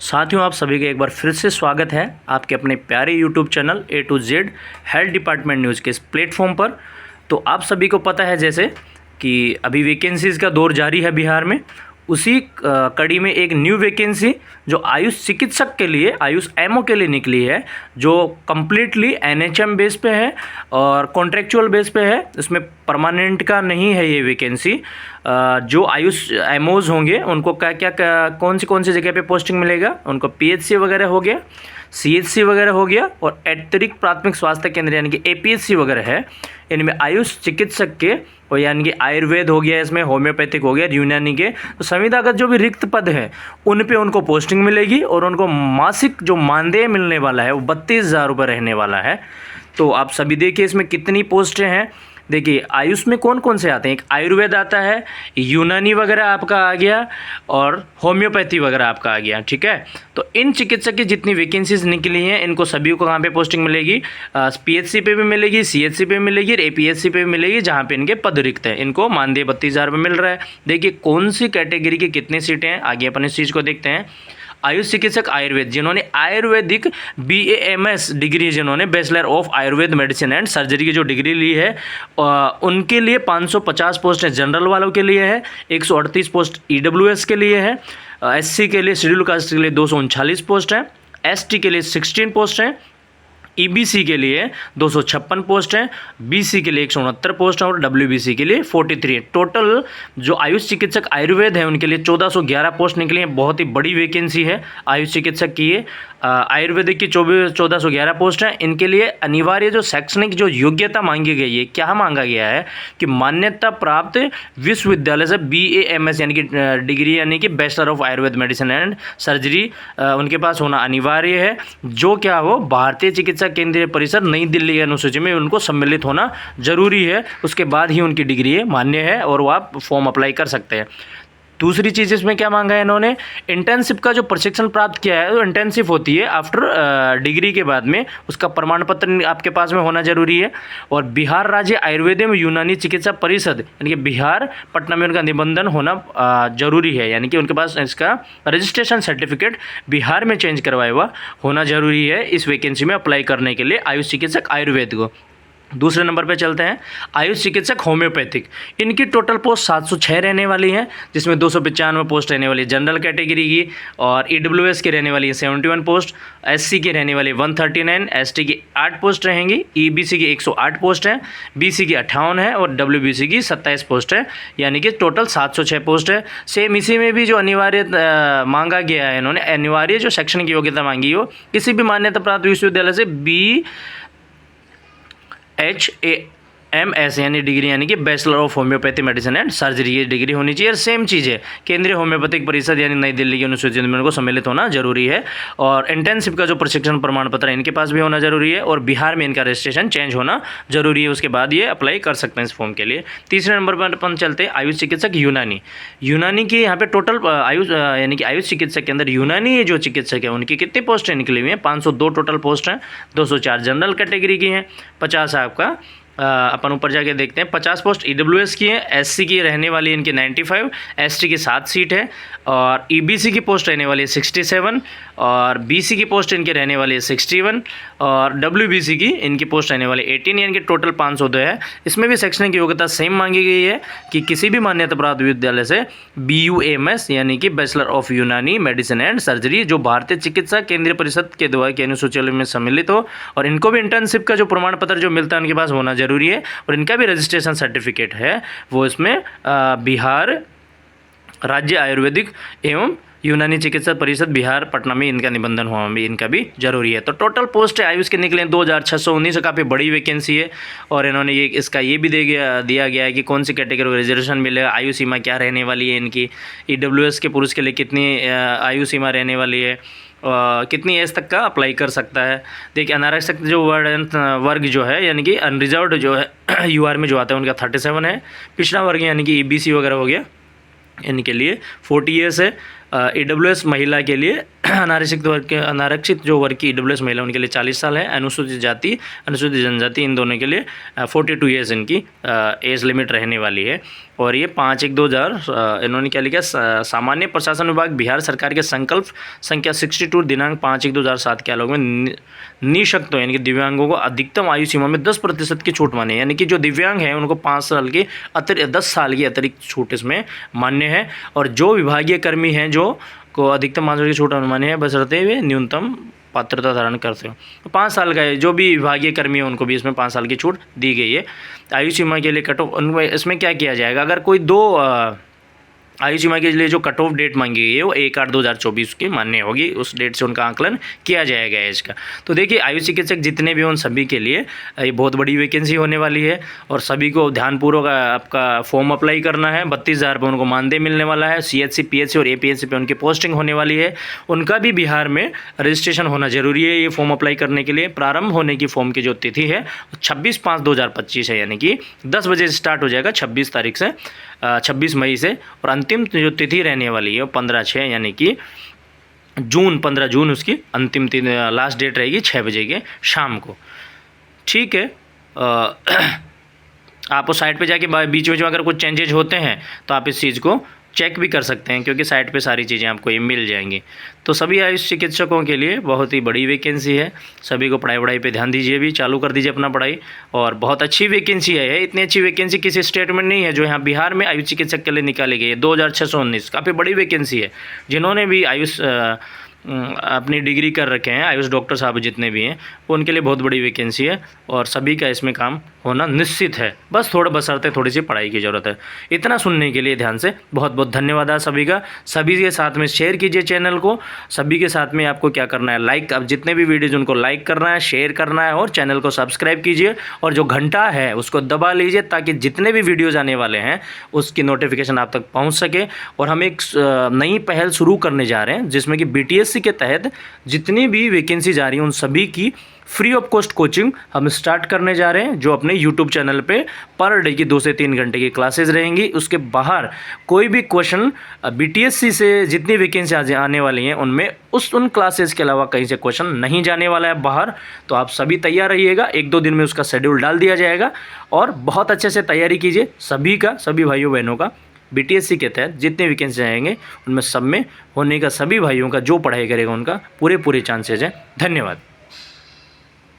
साथियों, आप सभी का एक बार फिर से स्वागत है आपके अपने प्यारे YouTube channel A to Z health department news के इस प्लेटफॉर्म पर। तो आप सभी को पता है जैसे कि अभी वैकेंसीज़ का दौर जारी है बिहार में, उसी कड़ी में एक न्यू वैकेंसी जो आयुष चिकित्सक के लिए, आयुष एमओ के लिए निकली है, जो कम्प्लीटली एनएचएम बेस पे है और कॉन्ट्रेक्चुअल बेस पे है। इसमें परमानेंट का नहीं है ये वैकेंसी। जो आयुष एमओज होंगे उनको कौन सी जगह पे पोस्टिंग मिलेगा, उनको पीएचसी वगैरह हो गया, सीएचसी वगैरह हो गया और अतिरिक्त प्राथमिक स्वास्थ्य केंद्र यानी कि एपीएचसी वगैरह है। इनमें आयुष चिकित्सक के और यानी कि आयुर्वेद हो गया, इसमें होम्योपैथिक हो गया, यूनानी के, तो संविदागत जो भी रिक्त पद है उन पे उनको पोस्टिंग मिलेगी और उनको मासिक जो मानदेय मिलने वाला है वो 32,000 रुपये रहने वाला है। तो आप सभी देखिए इसमें कितनी पोस्टें हैं। देखिए आयुष में कौन कौन से आते हैं, एक आयुर्वेद आता है, यूनानी वगैरह आपका आ गया और होम्योपैथी वगैरह आपका आ गया। ठीक है, तो इन चिकित्सक की जितनी वैकेंसीज निकली हैं इनको सभी को कहाँ पे पोस्टिंग मिलेगी, पीएचसी पे भी मिलेगी, सीएचसी पे भी मिलेगी और एपीएचसी पे भी मिलेगी, जहाँ पे इनके पद रिक्त हैं। इनको मानदेय 32,000 रुपये मिल रहा है। देखिए कौन सी कैटेगरी की कितनी सीटें हैं, आगे अपन इस चीज़ को देखते हैं। आयुष चिकित्सक आयुर्वेद, जिन्होंने आयुर्वेदिक BAMS डिग्री, जिन्होंने bachelor of Ayurveda medicine and surgery की जो डिग्री ली है, उनके लिए 550 पोस्ट है, जनरल वालों के लिए है, 138 पोस्ट EWS के लिए है, SC के लिए, शेड्यूल कास्ट के लिए 239 पोस्ट है, ST के लिए 16 पोस्ट हैं, EBC के लिए 256 पोस्ट हैं, BC के लिए 169 पोस्ट हैं और WBC के लिए 43 है। टोटल जो आयुष चिकित्सक आयुर्वेद है उनके लिए 1411 पोस्ट निकली हैं। बहुत ही बड़ी वैकेंसी है आयुष चिकित्सक की ये। आयुर्वेदिक की 1411 पोस्ट हैं। इनके लिए अनिवार्य जो शैक्षणिक जो योग्यता मांगी गई है, क्या मांगा गया है कि मान्यता प्राप्त विश्वविद्यालय से BAMS यानी कि डिग्री यानी कि bachelor of Ayurveda medicine and surgery उनके पास होना अनिवार्य है। जो क्या हो, भारतीय चिकित्सा केंद्रीय परिषद नई दिल्ली की अनुसूची में उनको सम्मिलित होना जरूरी है। उसके बाद ही उनकी डिग्री मान्य है और वो आप फॉर्म अप्लाई कर सकते हैं। दूसरी चीज़ इसमें क्या मांगा है इन्होंने, इंटर्नशिप का जो प्रशिक्षण प्राप्त किया है, तो इंटर्नशिप होती है आफ्टर डिग्री के बाद में, उसका प्रमाण पत्र आपके पास में होना जरूरी है। और बिहार राज्य आयुर्वेद एवं यूनानी चिकित्सा परिषद यानी कि बिहार पटना में उनका निबंधन होना जरूरी है, यानी कि उनके पास इसका रजिस्ट्रेशन सर्टिफिकेट बिहार में चेंज करवाया हुआ होना जरूरी है इस वैकेंसी में अप्लाई करने के लिए आयुष चिकित्सक आयुर्वेद को। दूसरे नंबर पे चलते हैं, आयुष चिकित्सक होम्योपैथिक। इनकी टोटल पोस्ट 706 रहने वाली हैं, जिसमें 295 पोस्ट रहने वाली है जनरल कैटेगरी की और EWS की रहने वाली है 71 पोस्ट, SC की रहने वाली 139, ST की 8 पोस्ट रहेंगी, EBC की 108 पोस्ट है, BC की 58 है और WBC की 27 पोस्ट है, यानी कि टोटल 706 पोस्ट है। सेम इसी में भी जो अनिवार्य मांगा गया है, इन्होंने अनिवार्य जो शैक्षणिक योग्यता मांगी हो किसी भी मान्यता प्राप्त विश्वविद्यालय से BHAMS यानी डिग्री यानी कि bachelor of homeopathy medicine and surgery, ये डिग्री होनी चाहिए। सेम चीज़ है, केंद्रीय होम्योपैथिक परिषद यानी नई दिल्ली की अनुसूची में उनको सम्मिलित होना जरूरी है। और इंटर्नशिप का जो प्रशिक्षण प्रमाण पत्र है इनके पास भी होना जरूरी है और बिहार में इनका रजिस्ट्रेशन चेंज होना जरूरी है। उसके बाद ये अप्लाई कर सकते हैं इस फॉर्म के लिए। तीसरे नंबर पर अपन चलते हैं, आयुष चिकित्सक यूनानी। यूनानी की यहाँ पे टोटल आयुष यानी कि आयुष चिकित्सक के अंदर यूनानी जो चिकित्सक है उनकी कितनी पोस्टें निकली हुई हैं, 502 टोटल पोस्ट हैं, 204 जनरल कैटेगरी की हैं, 50 आपका अपन ऊपर जाके देखते हैं, 50 पोस्ट EWS की है, SC की रहने वाली इनकी 95, ST की 7 सीट है और EBC की पोस्ट रहने वाली है 67 और BC की पोस्ट इनके रहने वाली है 61 और WBC की इनकी पोस्ट रहने वाली 18, यानी कि टोटल 502 है। इसमें भी शैक्षणिक योग्यता सेम मांगी गई है कि किसी भी मान्यता प्राप्त विद्यालय से BUMS यानी कि बैचलर ऑफ यूनानी मेडिसिन एंड सर्जरी, जो भारतीय चिकित्सा केंद्रीय परिषद के द्वारा की अनुसूची में सम्मिलित हो और इनको भी इंटर्नशिप का जो प्रमाण पत्र जो मिलता है उनके पास होना जरूरी है और इनका भी रजिस्ट्रेशन सर्टिफिकेट है वो इसमें बिहार राज्य आयुर्वेदिक एवं यूनानी चिकित्सा परिषद बिहार पटना में इनका निबंधन हुआ भी इनका भी जरूरी है। तो टोटल पोस्ट है आयुष के निकले 2619, काफ़ी बड़ी वैकेंसी है और इन्होंने ये भी दिया गया है कि कौन सी कैटेगरी को रिजर्वेशन मिलेगा, आयु सीमा क्या रहने वाली है इनकी, EWS के पुरुष के लिए कितनी आयु सीमा रहने वाली है, कितनी एज तक का अप्लाई कर सकता है। देखिए अनारक्षित जो वर्ग जो है यानी कि अनरिजर्व्ड जो है UR में जो आता है उनका 37 है, पिछड़ा वर्ग यानी कि EBC वगैरह हो गया इनके लिए 40 ईयर्स है, EWS महिला के लिए अनारक्षित जो वर्ग की EWS महिला उनके लिए 40 साल है। अनुसूचित जाति, अनुसूचित जनजाति, इन दोनों के लिए 42 ईयर्स इनकी एज लिमिट रहने वाली है। और ये 5/1/2000 इन्होंने क्या लिखा, सामान्य प्रशासन विभाग बिहार सरकार के संकल्प संख्या 62 दिनांक 5/1/2007 के आलोक में निःशक्तों यानी कि दिव्यांगों को अधिकतम आयु सीमा में 10% की छूट मानी है। यानी कि जो दिव्यांग हैं उनको 5 साल की 10 साल की अतिरिक्त छूट इसमें मान्य है। और जो विभागीय कर्मी हैं जो को अधिकतम 5 साल की छूट मान्य है बशर्ते हुए न्यूनतम पात्रता धारण करते हो। तो 5 साल का है, जो भी विभागीय कर्मी है उनको भी इसमें 5 साल की छूट दी गई है। आयु सीमा के लिए कट ऑफ, इसमें क्या किया जाएगा, अगर कोई 2 आयु सीमा के लिए जो कट ऑफ डेट मांगी गई है वो 1/8/2024 की मान्य होगी। उस डेट से उनका आकलन किया जाएगा एज का। तो देखिए आयु चिकित्सक जितने भी उन सभी के लिए ये बहुत बड़ी वैकेंसी होने वाली है। और सभी को ध्यानपूर्वक आपका फॉर्म अप्लाई करना है। 32,000 रुपये उनको मानदेय मिलने वाला है। CHC, PHC और APHC पे उनकी पोस्टिंग होने वाली है। उनका भी बिहार में रजिस्ट्रेशन होना जरूरी है ये फॉर्म अप्लाई करने के लिए। प्रारंभ होने की फॉर्म की जो तिथि है 26/5/2025 है, यानी कि 10 बजे से स्टार्ट हो जाएगा 26 तारीख से, 26 मई से। और अंतिम जो तिथि रहने वाली है वो 15/6 यानी कि 15 जून उसकी अंतिम लास्ट डेट रहेगी 6 बजे के शाम को। ठीक है, आप उस साइट पे जाके बीच में जो अगर कुछ चेंजेज होते हैं तो आप इस चीज़ को चेक भी कर सकते हैं, क्योंकि साइट पे सारी चीज़ें आपको ये मिल जाएंगी। तो सभी आयुष चिकित्सकों के लिए बहुत ही बड़ी वैकेंसी है। सभी को पढ़ाई पे ध्यान दीजिए, भी चालू कर दीजिए अपना पढ़ाई। और बहुत अच्छी वैकेंसी है। इतनी अच्छी वैकेंसी किसी स्टेट में नहीं है जो यहाँ बिहार में आयुष चिकित्सक के लिए निकाली गई है। 2619 काफ़ी बड़ी वैकेंसी है। जिन्होंने भी आयुष अपनी डिग्री कर रखे हैं, आयुष डॉक्टर साहब जितने भी हैं, वो उनके लिए बहुत बड़ी वैकेंसी है। और सभी का इसमें काम होना निश्चित है। बस बशर्ते थोड़ी सी पढ़ाई की ज़रूरत है। इतना सुनने के लिए ध्यान से बहुत बहुत धन्यवाद आप सभी का। सभी के साथ में शेयर कीजिए चैनल को। सभी के साथ में आपको क्या करना है, लाइक, अब जितने भी वीडियोज़ उनको लाइक करना है, शेयर करना है और चैनल को सब्सक्राइब कीजिए। और जो घंटा है उसको दबा लीजिए ताकि जितने भी वीडियोज़ आने वाले हैं उसकी नोटिफिकेशन आप तक पहुँच सके। और हम एक नई पहल शुरू करने जा रहे हैं जिसमें कि BTSC के तहत जितनी भी वैकेंसी जा रही हैं उन सभी की फ्री ऑफ कॉस्ट कोचिंग हम स्टार्ट करने जा रहे हैं, जो अपने YouTube चैनल पे पर डे की 2 से 3 घंटे की क्लासेस रहेंगी। उसके बाहर कोई भी क्वेश्चन BTSC से जितनी वैकेंसी आने वाली हैं उनमें उन क्लासेस के अलावा कहीं से क्वेश्चन नहीं जाने वाला है बाहर। तो आप सभी तैयार रहिएगा, 1-2 दिन में उसका शेड्यूल डाल दिया जाएगा। और बहुत अच्छे से तैयारी कीजिए सभी भाइयों बहनों का। BTSC के तहत जितने वैकेंसी आएंगे उनमें सब में होने का, सभी भाइयों का जो पढ़ाई करेगा उनका पूरे चांसेज हैं। धन्यवाद।